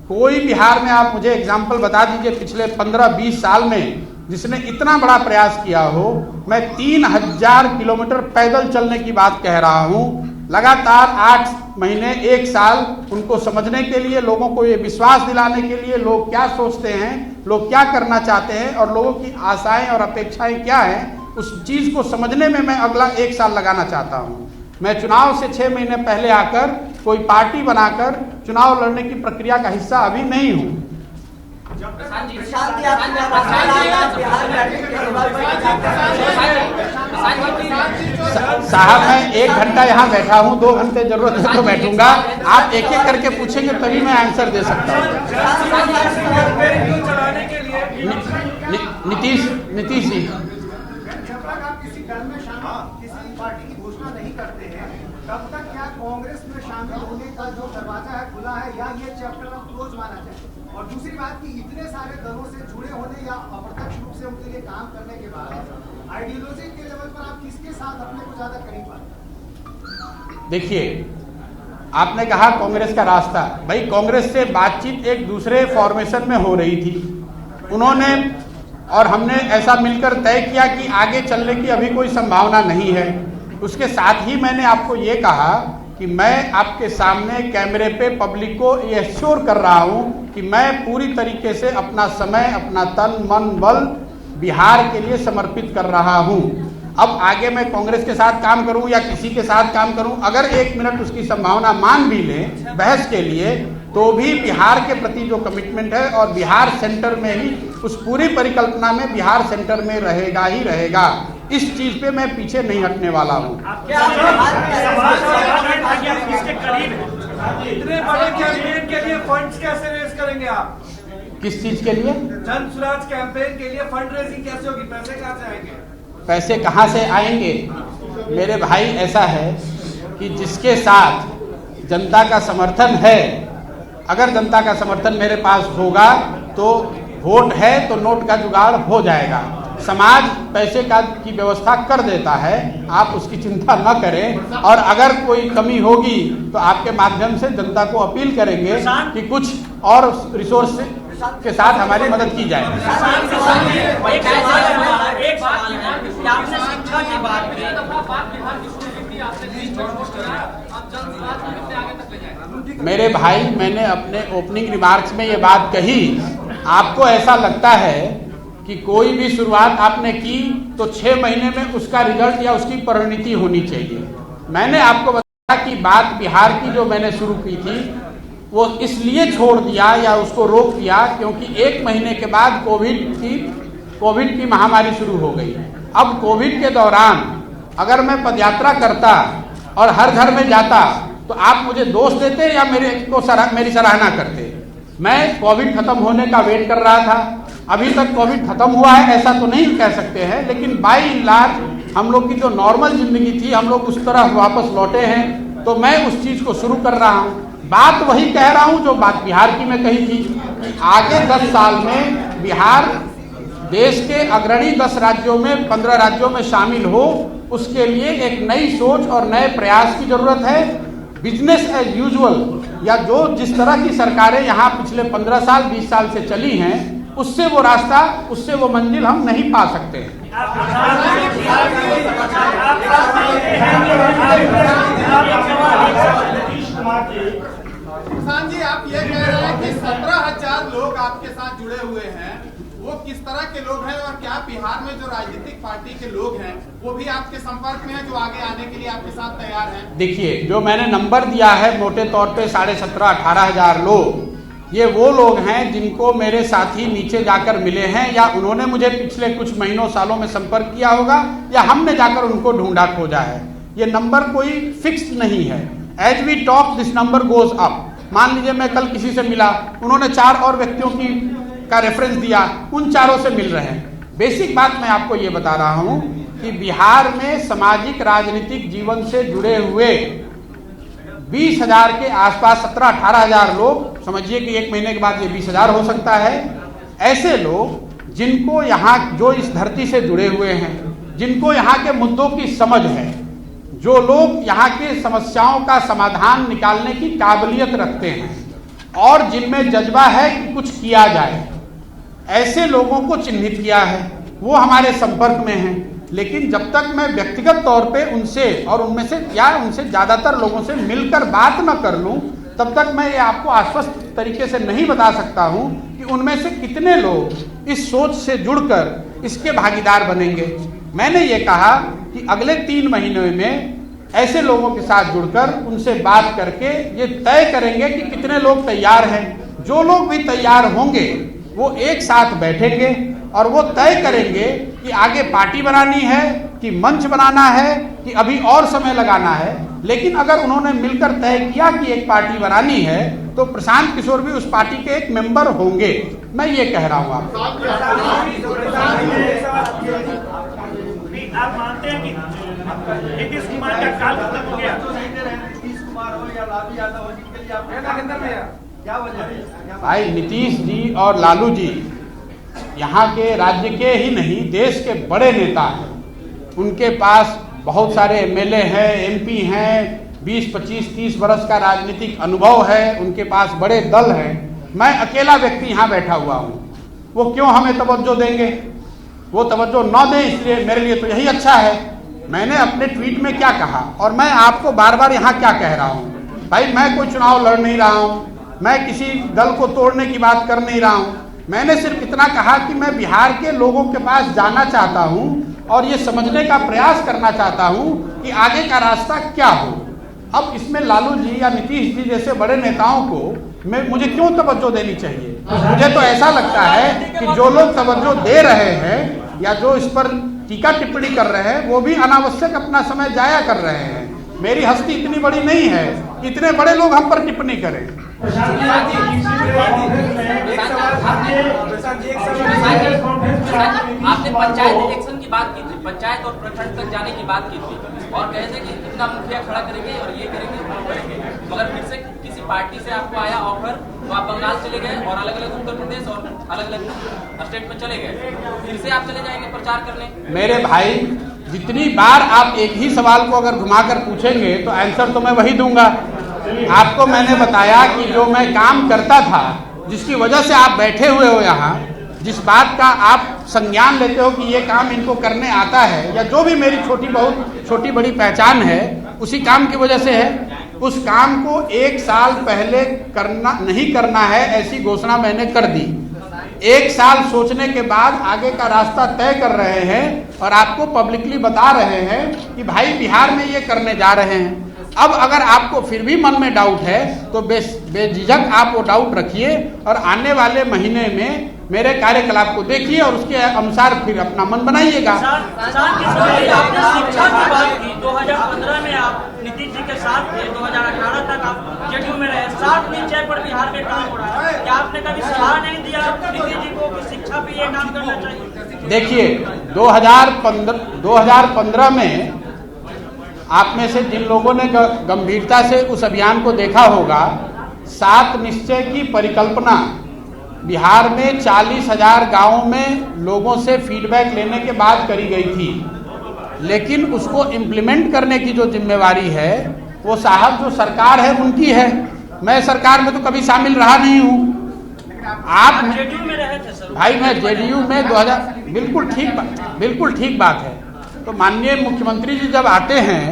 कोई बिहार में आप मुझे एग्जाम्पल बता दीजिए पिछले 15-20 साल में जिसने इतना बड़ा प्रयास किया हो। मैं 3000 किलोमीटर पैदल चलने की बात कह रहा हूं, लगातार 8 महीने 1 साल उनको समझने के लिए, लोगों को ये विश्वास दिलाने के लिए, लोग क्या सोचते हैं, लोग क्या करना चाहते हैं और लोगों की आशाएं और अपेक्षाएं क्या हैं, उस चीज को समझने में मैं अगला 1 साल लगाना चाहता हूं। मैं चुनाव से 6 महीने पहले आकर कोई पार्टी बनाकर चुनाव लड़ने की प्रक्रिया का हिस्सा अभी नहीं हूं। साहब मैं 1 घंटा यहाँ बैठा हूँ, 2 घंटे जरूरत है तो बैठूंगा। आप एक एक करके पूछेंगे तभी मैं आंसर दे सकता हूँ। नीतीश जी, जब तक आप किसी दल में शामिल, किसी पार्टी की घोषणा नहीं करते हैं, तब तक क्या कांग्रेस में शामिल होने का जो दरवाजा है खुला है या ये चैप्टर अब क्लोज माना जाए? और दूसरी बात कि इतने सारे दलों से जुड़े होने या अप्रत्यक्ष रूप से उनके लिए काम करने के बाद आइडियोलॉजी के लेवल पर आप किसके साथ अपने को ज्यादा करीब पाते? देखिए, आपने कहा कांग्रेस का रास्ता, भाई कांग्रेस से बातचीत एक दूसरे फॉर्मेशन में हो रही थी। उन्होंने और हमने ऐसा मिलकर तय किया कि आगे चलने की अभी कोई संभावना नहीं है। उसके साथ ही मैंने आपको ये कहा कि मैं आपके सामने कैमरे पे पब्लिक को ये एश्योर कर रहा हूं कि मैं पूरी तरीके से अपना समय, अपना तन मन बल बिहार के लिए समर्पित कर रहा हूं। अब आगे मैं कांग्रेस के साथ काम करूं या किसी के साथ काम करूं, अगर 1 मिनट उसकी संभावना मान भी ले बहस के लिए, तो भी बिहार के प्रति जो कमिटमेंट है और बिहार सेंटर में ही, उस पूरी परिकल्पना में बिहार सेंटर में रहेगा ही रहेगा। इस चीज पे मैं पीछे नहीं हटने वाला हूँ। इतने बड़े कैंपेन के लिए फंड्स कैसे रेज करेंगे आप? किस चीज के लिए? जन स्वराज कैंपेन के लिए फंड रेजिंग कैसे होगी? पैसे कहाँ से आएंगे? पैसे कहाँ से आएंगे मेरे भाई? ऐसा है कि जिसके साथ जनता का समर्थन है, अगर जनता का समर्थन मेरे पास होगा तो वोट है तो नोट का जुगाड़ हो जाएगा। समाज पैसे की व्यवस्था कर देता है, आप उसकी चिंता न करें। और अगर कोई कमी होगी तो आपके माध्यम से जनता को अपील करेंगे कि कुछ और रिसोर्स के साथ हमारी मदद की जाए। मेरे भाई, मैंने अपने ओपनिंग रिमार्क्स में ये बात कही। आपको ऐसा लगता है कि कोई भी शुरुआत आपने की तो 6 महीने में उसका रिजल्ट या उसकी परिणति होनी चाहिए। मैंने आपको बताया कि बात बिहार की जो मैंने शुरू की थी वो इसलिए छोड़ दिया या उसको रोक दिया क्योंकि 1 महीने के बाद कोविड की महामारी शुरू हो गई। अब कोविड के दौरान अगर मैं पदयात्रा करता और हर घर में जाता तो आप मुझे दोष देते या मेरी सराहना करते? मैं कोविड खत्म होने का वेट कर रहा था। अभी तक कोविड खत्म हुआ है ऐसा तो नहीं कह सकते हैं, लेकिन बाई लार्ज हम लोग की जो नॉर्मल जिंदगी थी हम लोग उस तरह वापस लौटे हैं। तो मैं उस चीज को शुरू कर रहा हूँ। बात वही कह रहा हूँ जो बात बिहार की मैं कही थी कि आगे 10 साल में बिहार देश के अग्रणी 10 राज्यों में 15 राज्यों में शामिल हो, उसके लिए एक नई सोच और नए प्रयास की जरूरत है। बिजनेस एज यूजुअल या जो जिस तरह की सरकारें यहाँ पिछले 15 साल 20 साल से चली हैं, उससे वो रास्ता, उससे वो मंजिल हम नहीं पा सकते हैं। किसान जी, आप ये कह रहे हैं कि 17,000 लोग आपके साथ जुड़े हुए हैं, वो किस तरह के लोग हैं और क्या बिहार में जो राजनीतिक पार्टी के लोग हैं वो भी आपके संपर्क में हैं जो आगे आने के लिए आपके साथ तैयार हैं? देखिए, जो मैंने नंबर दिया है मोटे तौर पे 17,500-18,000 लोग, ये वो लोग हैं जिनको मेरे साथी नीचे जाकर मिले हैं या उन्होंने मुझे पिछले कुछ महीनों सालों में संपर्क किया होगा या हमने जाकर उनको ढूंढा खोजा है। ये नंबर कोई फिक्स्ड नहीं है। As we talk this number goes up. मान लीजिए मैं कल किसी से मिला, उन्होंने 4 और व्यक्तियों का रेफरेंस दिया, उन 4 से मिल रहे हैं। बेसिक बात मैं आपको ये बता रहा हूं कि बिहार में सामाजिक राजनीतिक जीवन से जुड़े हुए 20,000 के आसपास 17,000-18,000 लोग, समझिए कि 1 महीने के बाद ये 20,000 हो सकता है। ऐसे लोग जिनको यहाँ, जो इस धरती से जुड़े हुए हैं, जिनको यहाँ के मुद्दों की समझ है, जो लोग यहाँ के समस्याओं का समाधान निकालने की काबिलियत रखते हैं और जिनमें जज्बा है कि कुछ किया जाए, ऐसे लोगों को चिन्हित किया है। वो हमारे संपर्क में हैं। लेकिन जब तक मैं व्यक्तिगत तौर पे उनसे और उनमें से या उनसे ज्यादातर लोगों से मिलकर बात न कर लूं, तब तक मैं ये आपको आश्वस्त तरीके से नहीं बता सकता हूं कि उनमें से कितने लोग इस सोच से जुड़कर इसके भागीदार बनेंगे। मैंने ये कहा कि अगले 3 महीनों में ऐसे लोगों के साथ जुड़कर उनसे बात करके ये तय करेंगे कि कितने लोग तैयार हैं। जो लोग भी तैयार होंगे वो एक साथ बैठेंगे और वो तय करेंगे कि आगे पार्टी बनानी है कि मंच बनाना है कि अभी और समय लगाना है। लेकिन अगर उन्होंने मिलकर तय किया कि एक पार्टी बनानी है तो प्रशांत किशोर भी उस पार्टी के एक मेंबर होंगे। मैं ये कह रहा हूँ आपको। आप मानते हैं कि नीतीश कुमार का काल खत्म हो गया? नीतीश कुमार हो या लालू यादव हो, जिनके लिए आप क्या वजह है? भाई, नीतीश जी और लालू जी यहाँ के राज्य के ही नहीं देश के बड़े नेता हैं। उनके पास बहुत सारे एमएलए हैं, एमपी हैं, 20, 25, 30 वर्ष का राजनीतिक अनुभव है। उनके पास बड़े दल हैं। मैं अकेला व्यक्ति यहाँ बैठा हुआ हूँ। वो क्यों हमें तवज्जो देंगे? वो तवज्जो न दें, इसलिए मेरे लिए तो यही अच्छा है। मैंने अपने ट्वीट में क्या कहा और मैं आपको बार बार यहाँ क्या कह रहा हूँ? भाई, मैं कोई चुनाव लड़ नहीं रहा हूँ, मैं किसी दल को तोड़ने की बात कर नहीं रहा हूँ। मैंने सिर्फ इतना कहा कि मैं बिहार के लोगों के पास जाना चाहता हूँ और ये समझने का प्रयास करना चाहता हूँ कि आगे का रास्ता क्या हो। अब इसमें लालू जी या नीतीश जी जैसे बड़े नेताओं को मुझे क्यों तवज्जो देनी चाहिए? मुझे तो ऐसा लगता है कि जो लोग तवज्जो दे रहे हैं या जो इस पर टीका टिप्पणी कर रहे हैं वो भी अनावश्यक अपना समय जाया कर रहे हैं। मेरी हस्ती इतनी बड़ी नहीं है, इतने बड़े लोग हम पर टिप्पणी करें। आपने पंचायत इलेक्शन की बात की थी, पंचायत और प्रखंड तक जाने की बात की थी और कहे थे कि इतना मुखिया खड़ा करेंगे और ये करेंगे वो करेंगे, मगर फिर से किसी पार्टी से आपको आया ऑफर तो आप बंगाल चले गए और अलग अलग उत्तर प्रदेश और अलग अलग स्टेट में चले गए। फिर से आप चले जाएंगे प्रचार करने? मेरे भाई, जितनी बार आप एक ही सवाल को अगर घुमाकर पूछेंगे तो आंसर तो मैं वही दूंगा। आपको मैंने बताया कि जो मैं काम करता था, जिसकी वजह से आप बैठे हुए हो यहाँ, जिस बात का आप संज्ञान लेते हो कि ये काम इनको करने आता है या जो भी मेरी छोटी बड़ी पहचान है, उसी काम की वजह से है। उस काम को 1 साल पहले नहीं करना है ऐसी घोषणा मैंने कर दी। 1 साल सोचने के बाद आगे का रास्ता तय कर रहे हैं और आपको पब्लिकली बता रहे हैं कि भाई बिहार में ये करने जा रहे हैं। अब अगर आपको फिर भी मन में डाउट है तो बेझिझक आप वो डाउट रखिए और आने वाले महीने में मेरे कार्यकलाप को देखिए और उसके अनुसार फिर अपना मन बनाइएगा। शिक्षा की बात की 2015 में आप नीतीश जी के साथ थे, 2018 तक आप जेडीयू में रहे। 7 विषय पर बिहार में काम हो रहा है, क्या आपने कभी सलाह नहीं दिया नीतीश जी को कि शिक्षा पे ये काम करना चाहिए? देखिए, 2015 में आप में से जिन लोगों ने गंभीरता से उस अभियान को देखा होगा, 7 निश्चय की परिकल्पना बिहार में 40,000 गांवों में लोगों से फीडबैक लेने के बाद करी गई थी। लेकिन उसको इम्प्लीमेंट करने की जो जिम्मेवारी है वो साहब जो सरकार है उनकी है। मैं सरकार में तो कभी शामिल रहा नहीं हूँ। आप जेडीयू में रहे थे सर? भाई, मैं जेडीयू में 2000 बिल्कुल ठीक बात है। तो माननीय मुख्यमंत्री जी जब आते हैं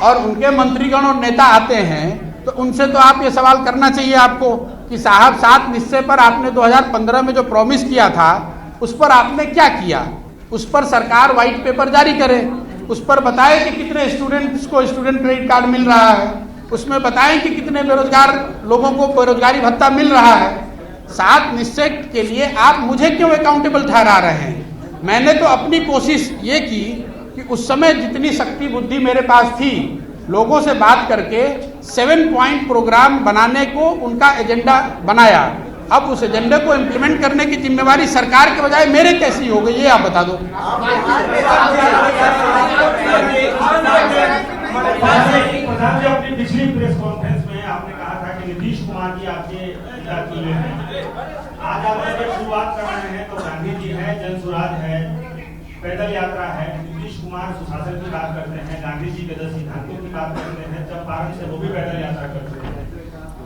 और उनके मंत्रीगण और नेता आते हैं तो उनसे तो आप ये सवाल करना चाहिए आपको कि साहब 7 निश्चय पर आपने 2015 में जो प्रॉमिस किया था उस पर आपने क्या किया? उस पर सरकार व्हाइट पेपर जारी करे, उस पर बताए कि कितने स्टूडेंट्स को स्टूडेंट क्रेडिट कार्ड मिल रहा है, उसमें बताएं कि कितने बेरोजगार लोगों को बेरोजगारी भत्ता मिल रहा है। 7 निश्चय के लिए आप मुझे क्यों अकाउंटेबल ठहरा रहे हैं? मैंने तो अपनी कोशिश ये की कि उस समय जितनी शक्ति बुद्धि मेरे पास थी, लोगों से बात करके 7 पॉइंट प्रोग्राम बनाने को उनका एजेंडा बनाया। अब उस एजेंडे को इम्प्लीमेंट करने की जिम्मेवारी सरकार के बजाय मेरे कैसी हो गई, ये आप बता दो। अपनी पिछली प्रेस कॉन्फ्रेंस में आपने कहा था कि नीतीश कुमार जी आपके पिता की है। आज आप जब शुरुआत कर रहे हैं तो गांधी जी है, जन सुराज है, पैदल यात्रा है, नीतीश कुमार सुशासन की बात करते हैं, गांधी जी के 10 सिद्धांतों की बात करते हैं, चंपारण से वो भी पैदल यात्रा करते हैं।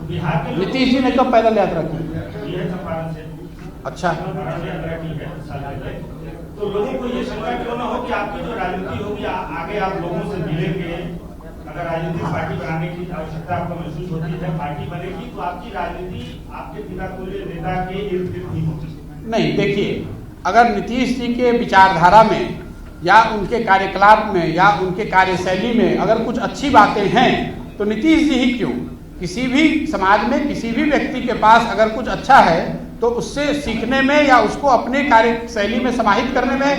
बिहार के नीतीश जी ने कब पैदल यात्रा की? ये चंपारण से। अच्छा, यात्रा की है साल पहले। तो लोगों को ये शंका क्यों ना हो कि आपकी जो राजनीति होगी आगे आप लोगों से मिलेंगे, अगर राजनीतिक पार्टी बनाने की आवश्यकता आपको महसूस होती है, पार्टी बनेगी तो आपकी राजनीति आपके पिता तुल्य नेता के इर्द गिर्द ही होगी। नहीं, देखिए, अगर नीतीश जी के विचारधारा में या उनके कार्यकलाप में या उनके कार्यशैली में अगर कुछ अच्छी बातें हैं तो नीतीश जी ही क्यों, किसी भी समाज में किसी भी व्यक्ति के पास अगर कुछ अच्छा है तो उससे सीखने में या उसको अपने कार्यशैली में समाहित करने में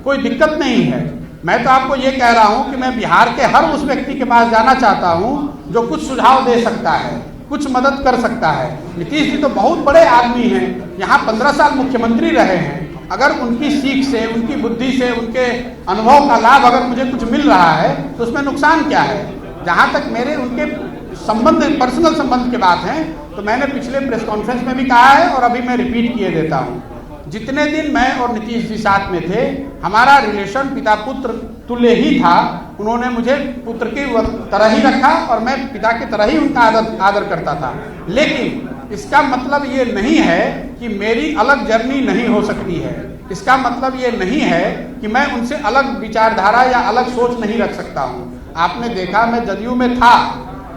कोई दिक्कत नहीं है। मैं तो आपको ये कह रहा हूँ कि मैं बिहार के हर उस व्यक्ति के पास जाना चाहता हूँ जो कुछ सुझाव दे सकता है, कुछ मदद कर सकता है। नीतीश जी तो बहुत बड़े आदमी हैं, यहाँ 15 साल मुख्यमंत्री रहे हैं। अगर उनकी सीख से, उनकी बुद्धि से, उनके अनुभव का लाभ अगर मुझे कुछ मिल रहा है तो उसमें नुकसान क्या है? जहाँ तक मेरे उनके संबंध, पर्सनल संबंध की बात है, तो मैंने पिछले प्रेस कॉन्फ्रेंस में भी कहा है और अभी मैं रिपीट किए देता हूँ। जितने दिन मैं और नीतीश जी साथ में थे, हमारा रिलेशन पिता पुत्र तुल्य ही था। उन्होंने मुझे पुत्र की तरह ही रखा और मैं पिता की तरह ही उनका आदर करता था। लेकिन इसका मतलब ये नहीं है कि मेरी अलग जर्नी नहीं हो सकती है। इसका मतलब ये नहीं है कि मैं उनसे अलग विचारधारा या अलग सोच नहीं रख सकता हूँ। आपने देखा, मैं जदयू में था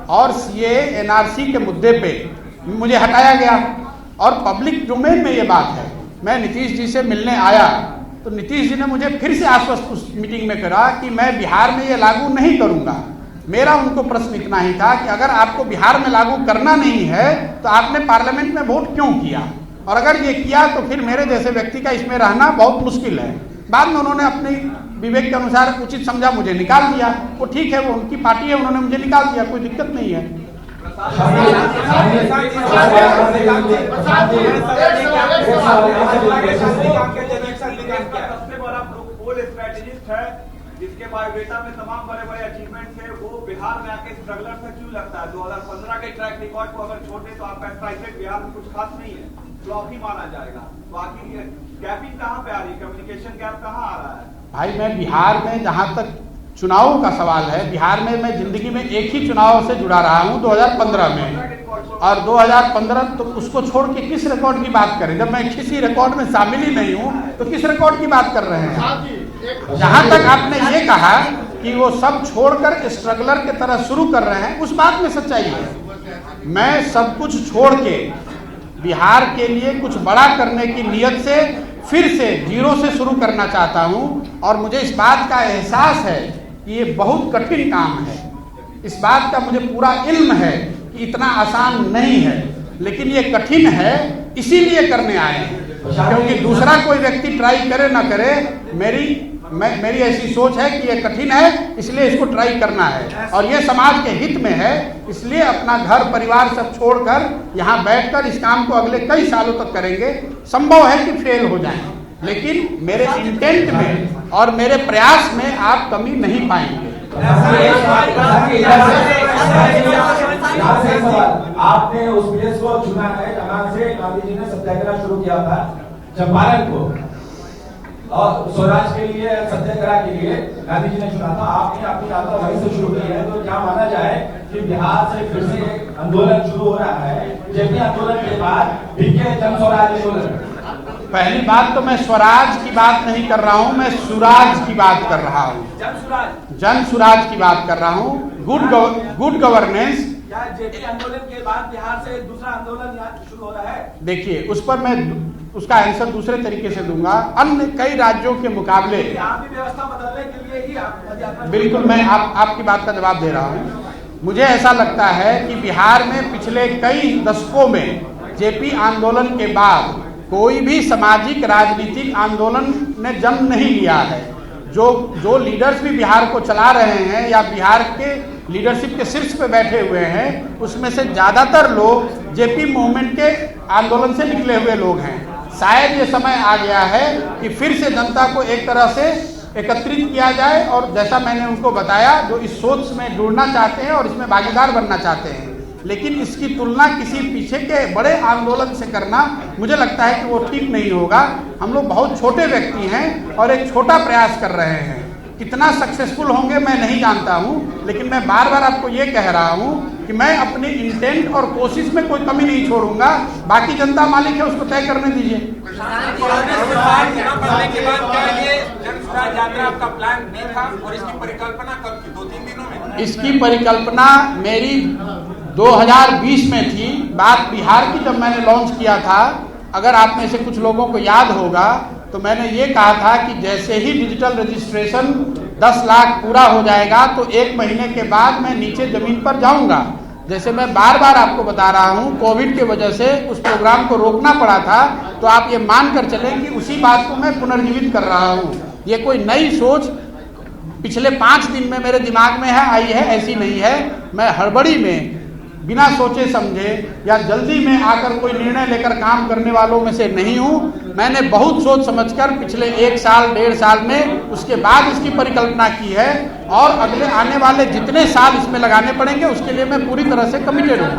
और सीए एनआरसी के मुद्दे पे मुझे हटाया गया और पब्लिक डोमेन में ये बात है। मैं नीतीश जी से मिलने आया तो नीतीश जी ने मुझे फिर से आश्वस्त उस मीटिंग में करा कि मैं बिहार में ये लागू नहीं करूंगा। मेरा उनको प्रश्न इतना ही था कि अगर आपको बिहार में लागू करना नहीं है तो आपने पार्लियामेंट में वोट क्यों किया, और अगर ये किया तो फिर मेरे जैसे व्यक्ति का इसमें रहना बहुत मुश्किल है। बाद में उन्होंने अपनी विवेक के अनुसार उचित समझा, मुझे निकाल दिया। वो ठीक है, वो उनकी पार्टी है, उन्होंने मुझे निकाल दिया, कोई दिक्कत नहीं है। सबसे बड़ा पोल स्ट्रेटेजिस्ट है जिसके बायोडेटा में तमाम बड़े बड़े अचीवमेंट है, वो बिहार में आके स्ट्रगलर से क्यों लगता है? 2015 के ट्रैक रिकॉर्ड को अगर छोड़े तो आपका स्ट्राइक बिहार में कुछ खास नहीं है, फ्लॉप ही माना जाएगा। तो आखिर गैपिंग कहाँ पे आ रही है, कम्युनिकेशन गैप कहाँ आ रहा है? भाई, मैं बिहार में, जहां तक चुनावों का सवाल है, बिहार में मैं जिंदगी में एक ही चुनाव से जुड़ा रहा हूं, 2015 में, और 2015 तो उसको छोड़ के किस रिकॉर्ड की बात करें? जब मैं किसी रिकॉर्ड में शामिल ही नहीं हूं तो किस रिकॉर्ड की बात कर रहे हैं? जहां तक आपने ये कहा कि वो सब छोड़कर स्ट्रगलर की तरह शुरू कर रहे हैं, उस बात में सच्चाई है। मैं सब कुछ छोड़ के बिहार के लिए कुछ बड़ा करने की नियत से फिर से जीरो से शुरू करना चाहता हूं, और मुझे इस बात का एहसास है कि ये बहुत कठिन काम है। इस बात का मुझे पूरा इल्म है कि इतना आसान नहीं है, लेकिन ये कठिन है, इसीलिए करने आए हैं। क्योंकि दूसरा कोई व्यक्ति ट्राई करे ना करे, मेरी ऐसी सोच है कि ये कठिन है, इसलिए इसको ट्राई करना है, और ये समाज के हित में है। इसलिए अपना घर परिवार सब छोड़कर यहाँ बैठकर इस काम को अगले कई सालों तक करेंगे। संभव है कि फेल हो जाए, लेकिन मेरे इंटेंट में और मेरे प्रयास में आप कमी नहीं पाएंगे। आपने उस प्लेस को चुना है जहां से गांधी जी ने सत्याग्रह शुरू किया था, चंपारण को, और स्वराज के लिए, सत्याग्रह के लिए गांधी जी ने चुना था। आपने अपनी यात्रा वहीं से शुरू की है, तो क्या माना जाए कि बिहार से फिर से एक आंदोलन शुरू हो रहा है, जबकि आंदोलन के बाद बीके जन स्वराज आंदोलन? पहली बात तो मैं स्वराज की बात नहीं कर रहा हूं, मैं सुराज की बात कर रहा हूं, जन सुराज की बात कर रहा हूं, गुड गवर्नेंस। क्या जेपी आंदोलन के बाद बिहार से दूसरा आंदोलन शुरू हो रहा है? देखिए, उस पर मैं उसका आंसर दूसरे तरीके से दूंगा। अन्य कई राज्यों के मुकाबले व्यवस्था बदलने के लिए ही आप बिल्कुल मैं आपकी बात का जवाब दे रहा हूँ। मुझे ऐसा लगता है कि बिहार में पिछले कई दशकों में जेपी आंदोलन के बाद कोई भी सामाजिक राजनीतिक आंदोलन ने जन्म नहीं लिया है। जो लीडर्स भी बिहार को चला रहे हैं या बिहार के लीडरशिप के शीर्ष पे बैठे हुए हैं, उसमें से ज़्यादातर लोग जेपी मूवमेंट के आंदोलन से निकले हुए लोग हैं। शायद ये समय आ गया है कि फिर से जनता को एक तरह से एकत्रित किया जाए और जैसा मैंने उनको बताया, जो इस सोच में जुड़ना चाहते हैं और इसमें भागीदार बनना चाहते हैं, लेकिन इसकी तुलना किसी पीछे के बड़े आंदोलन से करना मुझे लगता है कि वो ठीक नहीं होगा। हम लोग बहुत छोटे व्यक्ति हैं और एक छोटा प्रयास कर रहे हैं। कितना सक्सेसफुल होंगे मैं नहीं जानता हूं, लेकिन मैं बार बार आपको ये कह रहा हूं कि मैं अपने इंटेंट और कोशिश में कोई कमी नहीं छोड़ूंगा। बाकी जनता मालिक है, उसको तय करने दीजिए। यात्रा आपका प्लान नहीं था और इसकी परिकल्पना कब की? 2-3 दिनों में इसकी परिकल्पना मेरी 2020 में थी। बात बिहार की जब मैंने लॉन्च किया था, अगर आप में से कुछ लोगों को याद होगा तो मैंने ये कहा था कि जैसे ही डिजिटल रजिस्ट्रेशन 10 लाख पूरा हो जाएगा तो 1 महीने के बाद मैं नीचे जमीन पर जाऊंगा। जैसे मैं बार बार आपको बता रहा हूं, कोविड के वजह से उस प्रोग्राम को रोकना पड़ा था, तो आप ये मान कर चलें कि उसी बात को मैं पुनर्जीवित कर रहा हूं। ये कोई नई सोच पिछले 5 दिन में मेरे दिमाग में आई है, ऐसी नहीं है। मैं हड़बड़ी में बिना सोचे समझे या जल्दी में आकर कोई निर्णय लेकर काम करने वालों में से नहीं हूं। मैंने बहुत सोच समझकर पिछले 1 साल 1.5 साल में उसके बाद इसकी परिकल्पना की है और अगले आने वाले जितने साल इसमें लगाने पड़ेंगे उसके लिए मैं पूरी तरह से कमिटेड हूं।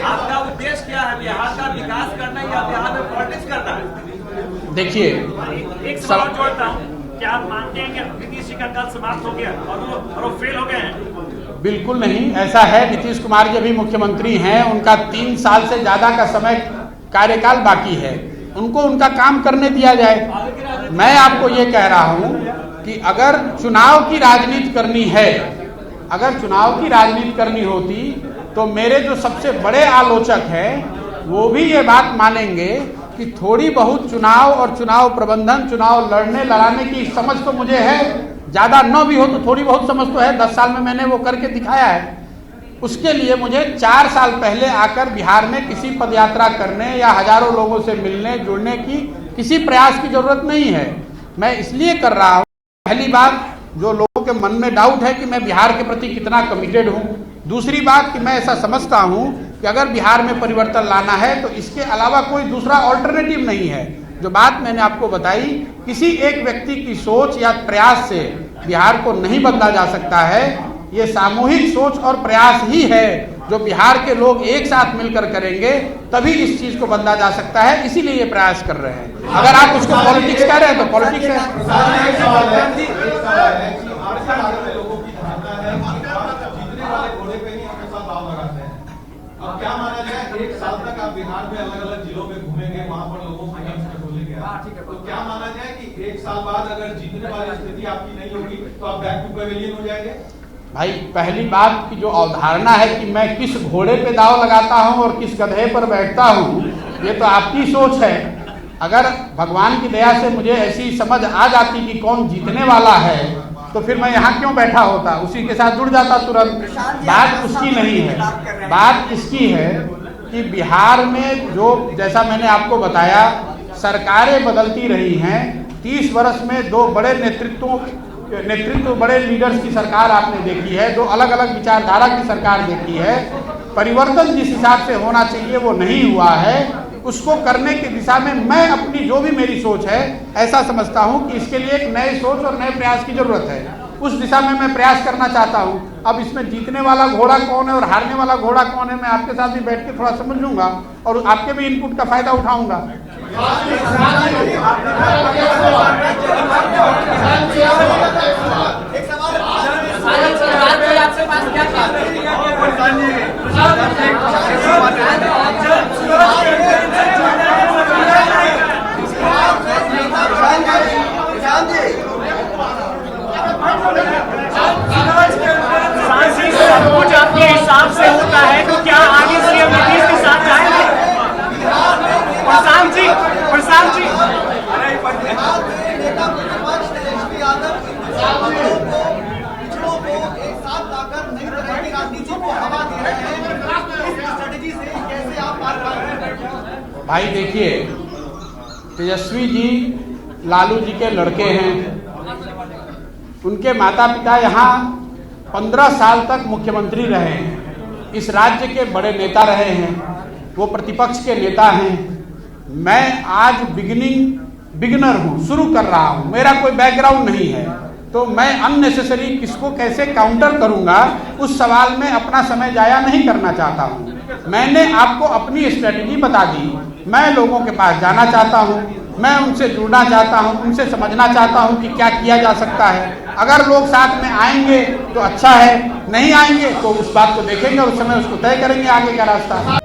आपका उद्देश्य क्या है? बिहार का विकास करना या बिहार में पॉलिटिक्स करना है? देखिए, एक सवाल जोड़ता हूँ, क्या आप मानते हैं कि नीतीश जी का कल समाप्त हो गया और वो फेल हो गए हैं? बिल्कुल नहीं, ऐसा है। नीतीश कुमार जी अभी मुख्यमंत्री हैं, उनका 3 साल से ज्यादा का समय कार्यकाल बाकी है, उनको उनका काम करने दिया जाए। मैं आपको ये कह रहा हूँ कि अगर चुनाव की राजनीति करनी है, अगर चुनाव की राजनीति करनी होती तो मेरे जो सबसे बड़े आलोचक हैं वो भी ये बात मानेंगे कि थोड़ी बहुत चुनाव और चुनाव प्रबंधन, चुनाव लड़ने लड़ाने की समझ तो मुझे है। ज़्यादा न भी हो तो थोड़ी बहुत समझ तो है। 10 साल में मैंने वो करके दिखाया है। उसके लिए मुझे 4 साल पहले आकर बिहार में किसी पदयात्रा करने या हजारों लोगों से मिलने जुड़ने की किसी प्रयास की जरूरत नहीं है। मैं इसलिए कर रहा हूँ, पहली बात, जो लोगों के मन में डाउट है कि मैं बिहार के प्रति कितना कमिटेड हूँ। दूसरी बात कि मैं ऐसा समझता हूँ कि अगर बिहार में परिवर्तन लाना है तो इसके अलावा कोई दूसरा ऑल्टरनेटिव नहीं है। जो बात मैंने आपको बताई, किसी एक व्यक्ति की सोच या प्रयास से बिहार को नहीं बदला जा सकता है। ये सामूहिक सोच और प्रयास ही है जो बिहार के लोग एक साथ मिलकर करेंगे, तभी इस चीज को बदला जा सकता है। इसीलिए ये प्रयास कर रहे हैं। अगर आप उसको पॉलिटिक्स कह रहे हैं तो पॉलिटिक्स है। अब क्या माना जाए, 1 साल तक आप बिहार में अलग अलग जिलों में घूमेंगे, वहां पर लोगों को बोलेंगे, तो क्या माना जाए कि 1 साल बाद अगर जीतने वाली स्थिति आपकी नहीं होगी तो आप बैक टू पवेलियन हो जाएंगे? भाई, पहली बात की जो अवधारणा है कि मैं किस घोड़े पे दाव लगाता हूं और किस गधे पर बैठता हूं, ये तो आपकी सोच है। अगर भगवान की दया से मुझे ऐसी समझ आ जाती कि कौन जीतने वाला है तो फिर मैं यहाँ क्यों बैठा होता, उसी के साथ जुड़ जाता तुरंत। बात उसकी नहीं है, बात इसकी है कि बिहार में जो, जैसा मैंने आपको बताया, सरकारें बदलती रही हैं। 30 वर्ष में 2 बड़े नेतृत्व बड़े लीडर्स की सरकार आपने देखी है, 2 अलग अलग विचारधारा की सरकार देखी है। परिवर्तन जिस हिसाब से होना चाहिए वो नहीं हुआ है। उसको करने की दिशा में मैं अपनी जो भी मेरी सोच है, ऐसा समझता हूं कि इसके लिए एक नए सोच और नए प्रयास की जरूरत है। उस दिशा में मैं प्रयास करना चाहता हूं। अब इसमें जीतने वाला घोड़ा कौन है और हारने वाला घोड़ा कौन है, मैं आपके साथ भी बैठ के थोड़ा समझ लूंगा और आपके भी इनपुट का फायदा उठाऊंगा। के हिसाब से होता है तो क्या आगे सीएम नीतीश के साथ जाएंगे? प्रशांत जी नेता प्रतिपक्ष तेजस्वी यादव पिछड़ों को एक साथ लाकर नई तरह की राजनीति को हवा दे रहे हैं। इस स्ट्रेटेजी से कैसे आप पार पाएंगे? भाई देखिए, तेजस्वी जी लालू जी के लड़के हैं। उनके माता पिता यहाँ 15 साल तक मुख्यमंत्री रहे हैं, इस राज्य के बड़े नेता रहे हैं, वो प्रतिपक्ष के नेता हैं। मैं आज बिगिनर हूँ, शुरू कर रहा हूँ, मेरा कोई बैकग्राउंड नहीं है, तो मैं अननेसेसरी किसको कैसे काउंटर करूंगा उस सवाल में अपना समय जाया नहीं करना चाहता हूँ। मैंने आपको अपनी स्ट्रेटेजी बता दी। मैं लोगों के पास जाना चाहता हूँ, मैं उनसे जुड़ना चाहता हूँ, उनसे समझना चाहता हूँ कि क्या किया जा सकता है। अगर लोग साथ में आएंगे तो अच्छा है, नहीं आएंगे तो उस बात को देखेंगे और उस समय उसको तय करेंगे आगे का रास्ता।